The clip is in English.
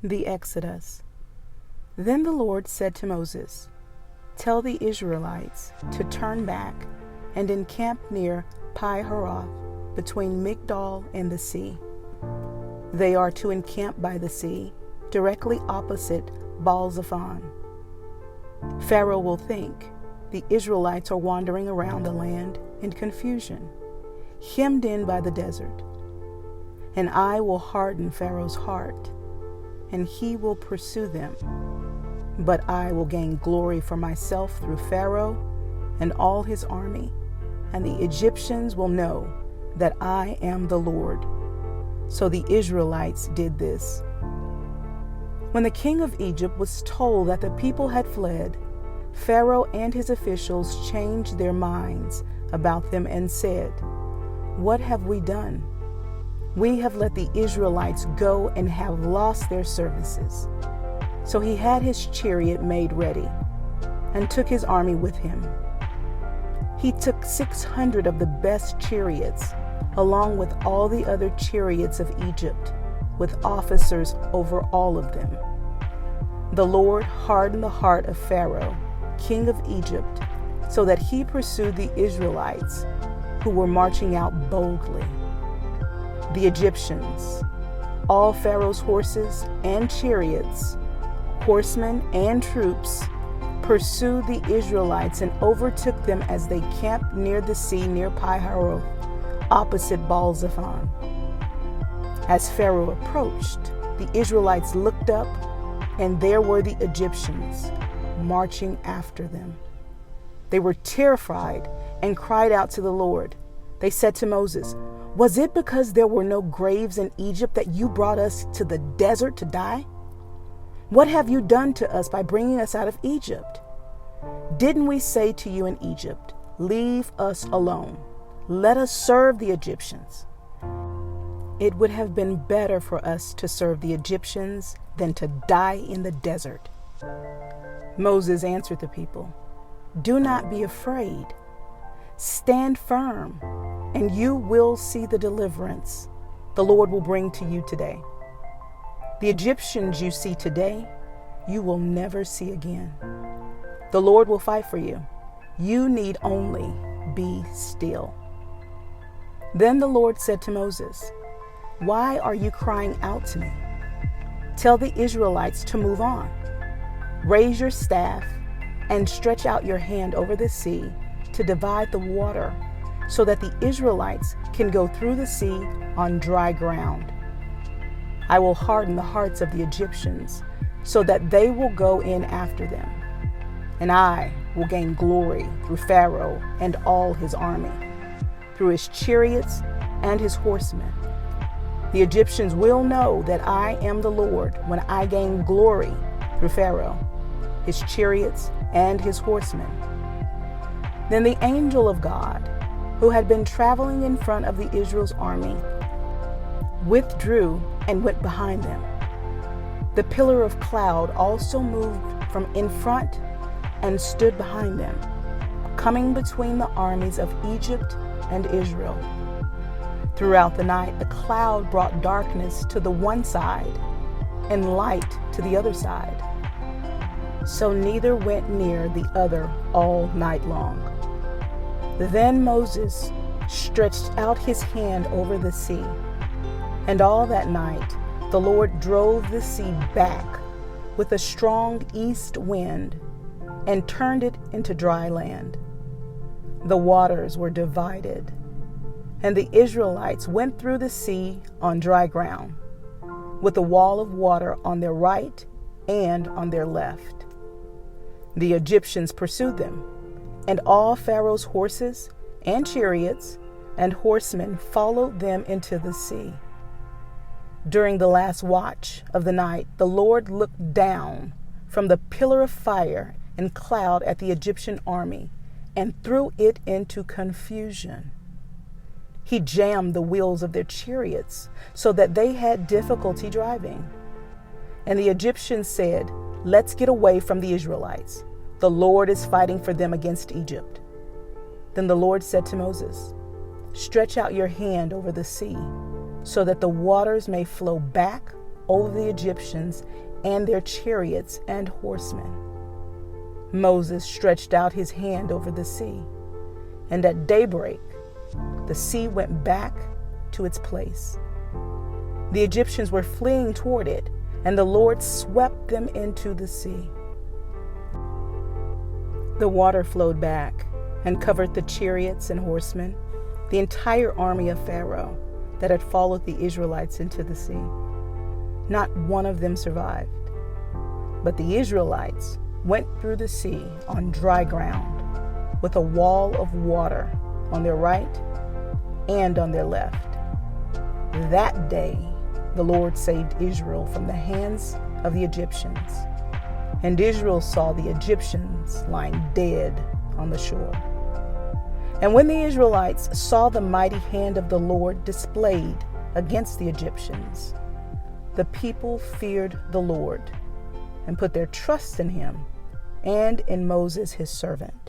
The Exodus. Then the Lord said to Moses, "Tell the Israelites to turn back and encamp near Pharoah, between Migdol and the sea. They are to encamp by the sea, directly opposite Baal-zephon. Pharaoh will think the Israelites are wandering around the land in confusion, hemmed in by the desert. And I will harden Pharaoh's heart, and he will pursue them. But I will gain glory for myself through Pharaoh and all his army, and the Egyptians will know that I am the Lord." So the Israelites did this. When the king of Egypt was told that the people had fled, Pharaoh and his officials changed their minds about them and said, "What have we done? We have let the Israelites go and have lost their services." So he had his chariot made ready and took his army with him. He took 600 of the best chariots, along with all the other chariots of Egypt, with officers over all of them. The Lord hardened the heart of Pharaoh, king of Egypt, so that he pursued the Israelites, who were marching out boldly. The Egyptians, all Pharaoh's horses and chariots, horsemen and troops, pursued the Israelites and overtook them as they camped near the sea near Pi-hahiroth, opposite Baal-zephon. As Pharaoh approached, the Israelites looked up, and there were the Egyptians marching after them. They were terrified and cried out to the Lord. They said to Moses, "Was it because there were no graves in Egypt that you brought us to the desert to die? What have you done to us by bringing us out of Egypt? Didn't we say to you in Egypt, 'Leave us alone. Let us serve the Egyptians'? It would have been better for us to serve the Egyptians than to die in the desert." Moses answered the people, "Do not be afraid. Stand firm, and you will see the deliverance the Lord will bring to you today. The Egyptians you see today, you will never see again. The Lord will fight for you. You need only be still." Then the Lord said to Moses, "Why are you crying out to me? Tell the Israelites to move on. Raise your staff and stretch out your hand over the sea to divide the water, so that the Israelites can go through the sea on dry ground. I will harden the hearts of the Egyptians, so that they will go in after them. And I will gain glory through Pharaoh and all his army, through his chariots and his horsemen. The Egyptians will know that I am the Lord when I gain glory through Pharaoh, his chariots, and his horsemen." Then the angel of God, who had been traveling in front of the Israel's army, withdrew and went behind them. The pillar of cloud also moved from in front and stood behind them, coming between the armies of Egypt and Israel. Throughout the night, the cloud brought darkness to the one side and light to the other side. So neither went near the other all night long. Then Moses stretched out his hand over the sea, and all that night the Lord drove the sea back with a strong east wind and turned it into dry land. The waters were divided, and the Israelites went through the sea on dry ground, with a wall of water on their right and on their left. The Egyptians pursued them, and all Pharaoh's horses and chariots and horsemen followed them into the sea. During the last watch of the night, the Lord looked down from the pillar of fire and cloud at the Egyptian army and threw it into confusion. He jammed the wheels of their chariots so that they had difficulty driving. And the Egyptians said, "Let's get away from the Israelites. The Lord is fighting for them against Egypt." Then the Lord said to Moses, "Stretch out your hand over the sea, so that the waters may flow back over the Egyptians and their chariots and horsemen. Moses stretched out his hand over the sea, and at daybreak the sea went back to its place. The Egyptians were fleeing toward it, and the Lord swept them into the sea. The water flowed back and covered the chariots and horsemen, the entire army of Pharaoh that had followed the Israelites into the sea. Not one of them survived. But the Israelites went through the sea on dry ground, with a wall of water on their right and on their left. That day the Lord saved Israel from the hands of the Egyptians, and Israel saw the Egyptians lying dead on the shore. And when the Israelites saw the mighty hand of the Lord displayed against the Egyptians, the people feared the Lord and put their trust in him and in Moses his servant.